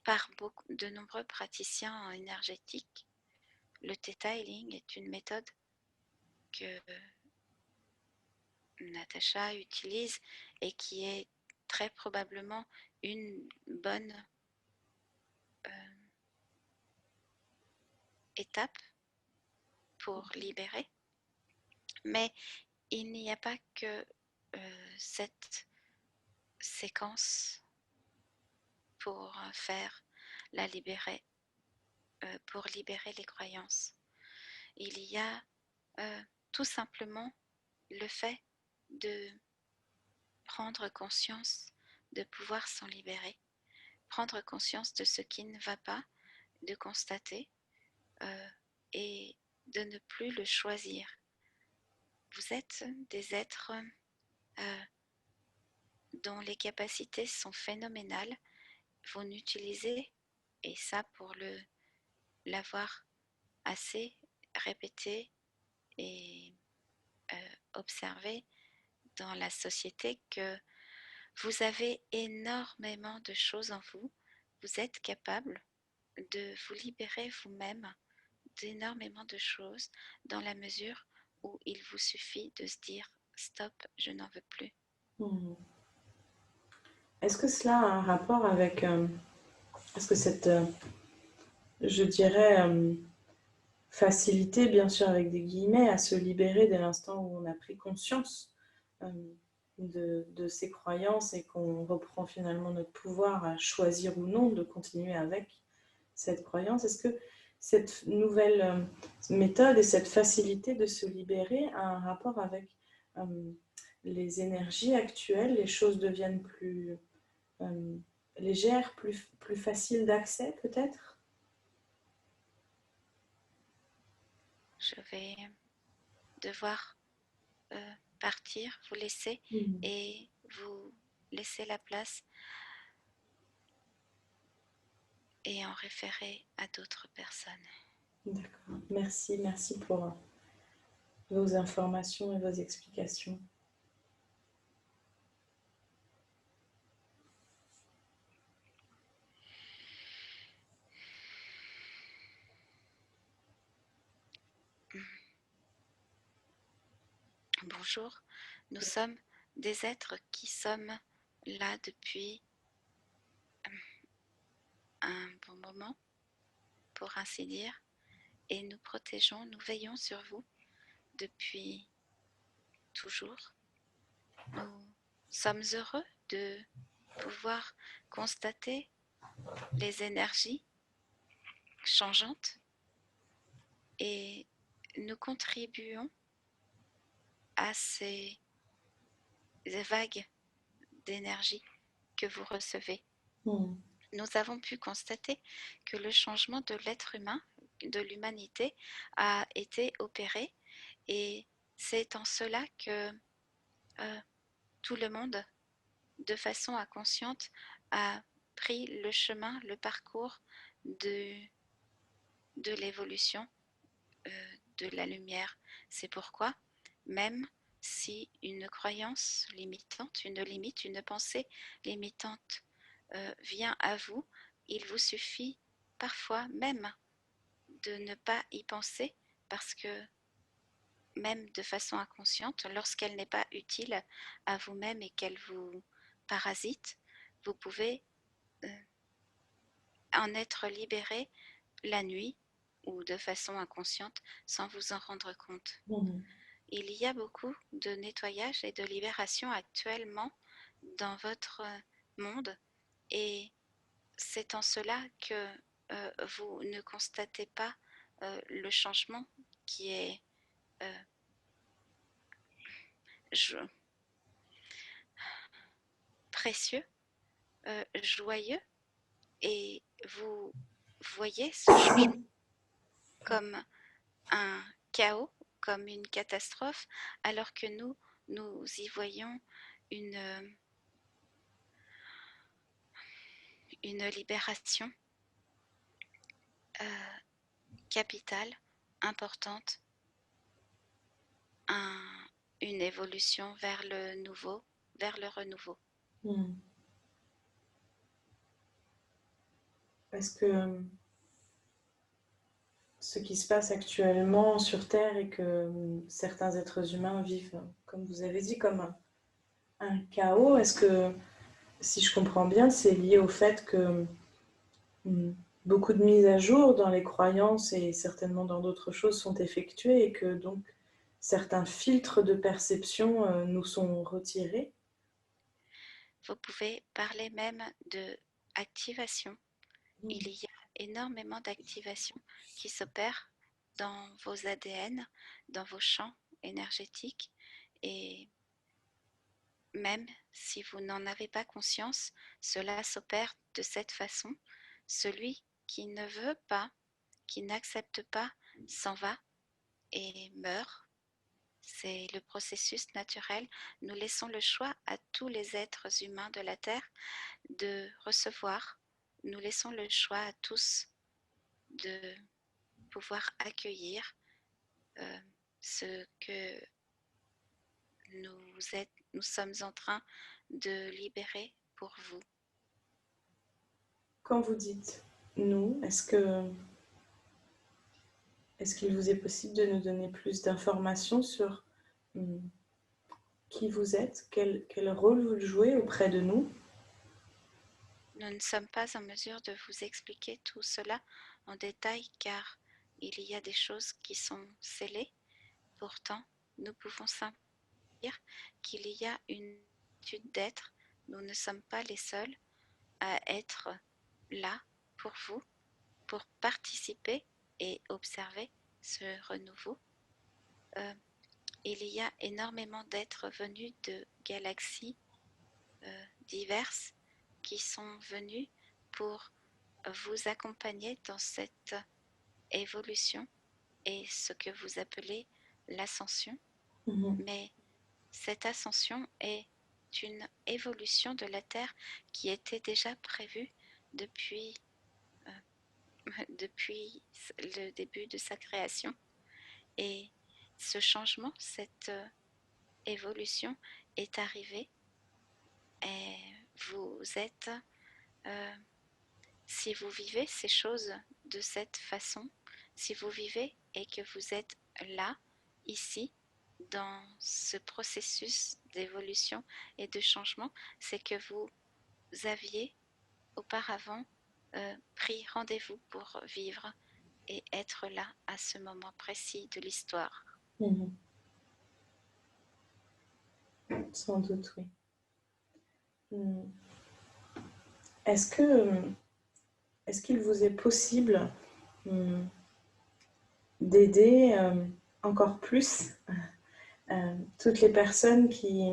[SPEAKER 1] par de nombreux praticiens énergétiques. Le Theta Healing est une méthode que Natacha utilise et qui est très probablement une bonne étape pour libérer. Mais il n'y a pas que cette séquence pour pour libérer les croyances. Il y a tout simplement le fait de prendre conscience, de pouvoir s'en libérer, prendre conscience de ce qui ne va pas, de constater et de ne plus le choisir. Vous êtes des êtres dont les capacités sont phénoménales. Vous n'utilisez, et ça pour l'avoir assez répété et observé dans la société, que vous avez énormément de choses en vous. Vous êtes capable de vous libérer vous-même d'énormément de choses dans la mesure où il vous suffit de se dire stop, je n'en veux plus.
[SPEAKER 2] Est-ce que cela a un rapport avec est-ce que cette je dirais facilité, bien sûr avec des guillemets, à se libérer dès l'instant où on a pris conscience de ces croyances et qu'on reprend finalement notre pouvoir à choisir ou non de continuer avec cette croyance. Est-ce que cette nouvelle méthode et cette facilité de se libérer a un rapport avec les énergies actuelles? Les choses deviennent plus légères, plus faciles d'accès peut-être?
[SPEAKER 1] Je vais devoir partir, vous laisser et vous laisser la place et en référer à d'autres personnes.
[SPEAKER 2] D'accord. Merci, merci pour vos informations et vos explications.
[SPEAKER 1] Bonjour, nous sommes des êtres qui sommes là depuis un bon moment, pour ainsi dire, et nous protégeons, nous veillons sur vous depuis toujours. Nous sommes heureux de pouvoir constater les énergies changeantes et nous contribuons à ces vagues d'énergie que vous recevez. Nous avons pu constater que le changement de l'être humain, de l'humanité, a été opéré et c'est en cela que tout le monde, de façon inconsciente, a pris le chemin, le parcours de l'évolution de la lumière. C'est pourquoi, même si une croyance limitante, une limite, une pensée limitante vient à vous, il vous suffit parfois même de ne pas y penser parce que même de façon inconsciente, lorsqu'elle n'est pas utile à vous-même et qu'elle vous parasite, vous pouvez en être libéré la nuit ou de façon inconsciente sans vous en rendre compte. Il y a beaucoup de nettoyage et de libération actuellement dans votre monde et c'est en cela que vous ne constatez pas le changement qui est précieux, joyeux, et vous voyez ce changement comme un chaos, comme une catastrophe, alors que nous y voyons une libération capitale, importante, une évolution vers le nouveau, vers le renouveau.
[SPEAKER 2] Est-ce que ce qui se passe actuellement sur Terre et que certains êtres humains vivent, comme vous avez dit, comme un chaos, est-ce que, si je comprends bien, c'est lié au fait que beaucoup de mises à jour dans les croyances et certainement dans d'autres choses sont effectuées et que donc certains filtres de perception nous sont retirés?
[SPEAKER 1] Vous pouvez parler même de activation. Il y a énormément d'activations qui s'opèrent dans vos ADN, dans vos champs énergétiques, et même si vous n'en avez pas conscience, cela s'opère de cette façon. Celui qui ne veut pas, qui n'accepte pas, s'en va et meurt. C'est le processus naturel. Nous laissons le choix à tous les êtres humains de la Terre de recevoir. Nous laissons le choix à tous de pouvoir accueillir ce que nous sommes en train de libérer pour vous.
[SPEAKER 2] Quand vous dites nous, est-ce qu'il vous est possible de nous donner plus d'informations sur qui vous êtes, quel rôle vous jouez auprès de nous?
[SPEAKER 1] Nous ne sommes pas en mesure de vous expliquer tout cela en détail car il y a des choses qui sont scellées. Pourtant, nous pouvons simplement dire qu'il y a une attitude d'être. Nous ne sommes pas les seuls à être là pour vous, pour participer et observer ce renouveau. Il y a énormément d'êtres venus de galaxies diverses qui sont venus pour vous accompagner dans cette évolution et ce que vous appelez l'ascension. Mais cette ascension est une évolution de la Terre qui était déjà prévue depuis depuis le début de sa création. Et ce changement, cette évolution est arrivée et vous êtes, euh, si vous vivez ces choses de cette façon, si vous vivez et que vous êtes là, ici, dans ce processus d'évolution et de changement, c'est que vous aviez auparavant pris rendez-vous pour vivre et être là à ce moment précis de l'histoire.
[SPEAKER 2] Mhm. Sans doute, oui. Est-ce qu'il vous est possible d'aider encore plus toutes les personnes qui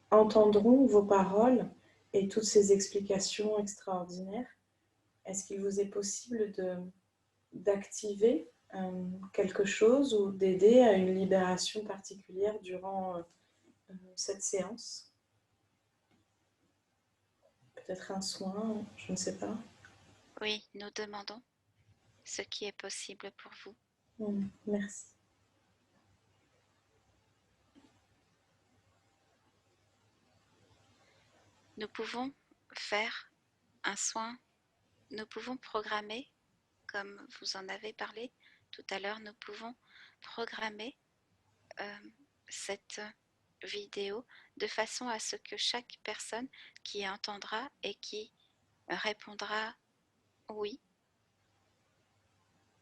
[SPEAKER 2] entendront vos paroles et toutes ces explications extraordinaires? Est-ce qu'il vous est possible d'activer quelque chose ou d'aider à une libération particulière durant cette séance? Peut-être un soin, je ne sais pas.
[SPEAKER 1] Oui, nous demandons ce qui est possible pour vous.
[SPEAKER 2] Merci.
[SPEAKER 1] Nous pouvons faire un soin, nous pouvons programmer, comme vous en avez parlé tout à l'heure, nous pouvons programmer cette vidéo de façon à ce que chaque personne qui entendra et qui répondra oui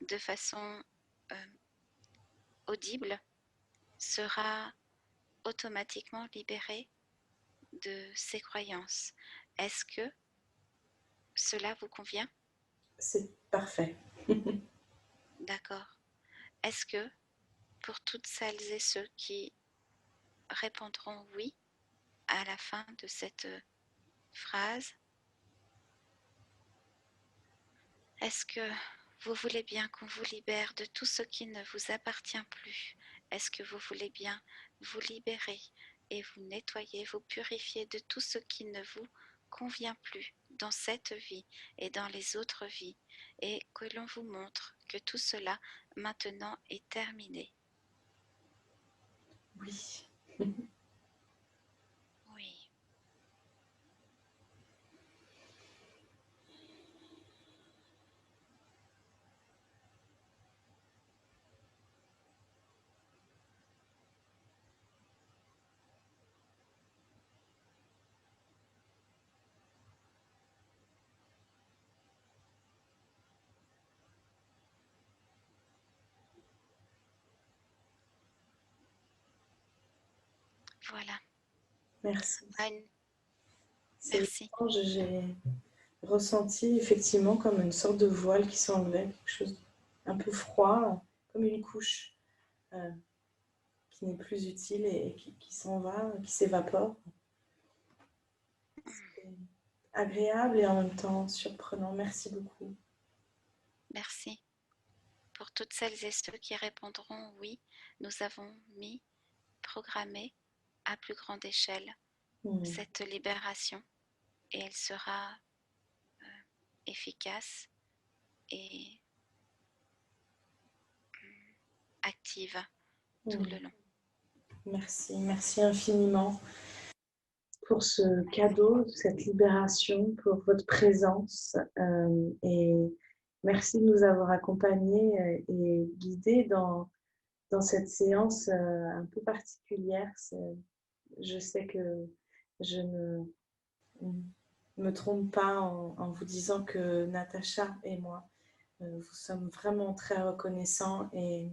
[SPEAKER 1] de façon audible sera automatiquement libérée de ses croyances. Est-ce que cela vous convient?
[SPEAKER 2] C'est parfait.
[SPEAKER 1] D'accord. Est-ce que pour toutes celles et ceux qui répondront oui à la fin de cette phrase, est-ce que vous voulez bien qu'on vous libère de tout ce qui ne vous appartient plus? Est-ce que vous voulez bien vous libérer et vous nettoyer, vous purifier de tout ce qui ne vous convient plus dans cette vie et dans les autres vies, et que l'on vous montre que tout cela maintenant est terminé?
[SPEAKER 2] Oui.
[SPEAKER 1] Oui. Voilà.
[SPEAKER 2] Merci.
[SPEAKER 1] Merci.
[SPEAKER 2] J'ai ressenti effectivement comme une sorte de voile qui s'enlevait, quelque chose un peu froid, comme une couche qui n'est plus utile et qui s'en va, qui s'évapore. C'est agréable et en même temps surprenant. Merci beaucoup.
[SPEAKER 1] Merci. Pour toutes celles et ceux qui répondront oui, nous avons programmé à plus grande échelle cette libération et elle sera efficace et active tout le long.
[SPEAKER 2] Merci, merci infiniment pour ce cadeau, cette libération, pour votre présence et merci de nous avoir accompagnés et guidés dans cette séance un peu particulière. Je sais que je ne me trompe pas en vous disant que Natacha et moi, vous sommes vraiment très reconnaissants et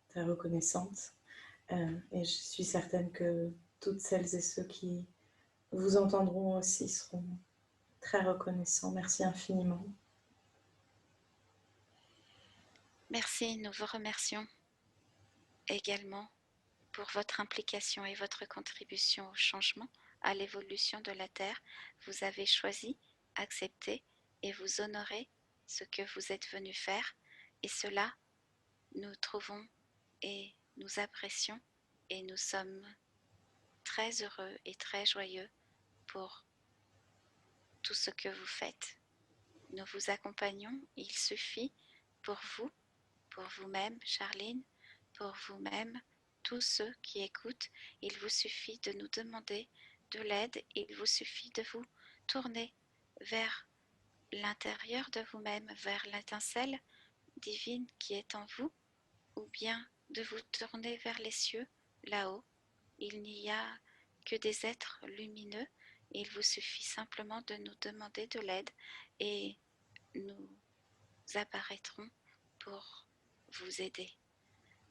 [SPEAKER 2] très reconnaissantes. Et je suis certaine que toutes celles et ceux qui vous entendront aussi seront très reconnaissants. Merci infiniment.
[SPEAKER 1] Merci, nous vous remercions également pour votre implication et votre contribution au changement, à l'évolution de la Terre. Vous avez choisi, accepté et vous honorez ce que vous êtes venu faire, et cela, nous trouvons et nous apprécions et nous sommes très heureux et très joyeux pour tout ce que vous faites. nous vous accompagnons. Il suffit pour vous, pour vous-même, Charline, pour vous-même, tous ceux qui écoutent, il vous suffit de nous demander de l'aide, il vous suffit de vous tourner vers l'intérieur de vous-même, vers l'étincelle divine qui est en vous, ou bien de vous tourner vers les cieux, là-haut. Il n'y a que des êtres lumineux, il vous suffit simplement de nous demander de l'aide et nous apparaîtrons pour vous aider.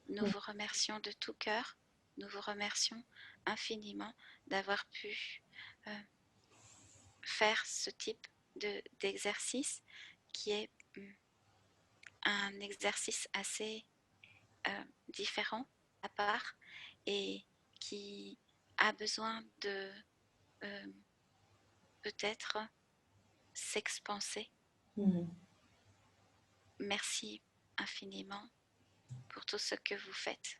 [SPEAKER 1] Nous vous remercions de tout cœur, nous vous remercions infiniment d'avoir pu faire ce type d'exercice qui est un exercice assez différent à part et qui a besoin de peut-être s'expanser. Merci infiniment pour tout ce que vous faites.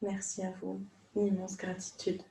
[SPEAKER 2] Merci à vous. Une immense gratitude.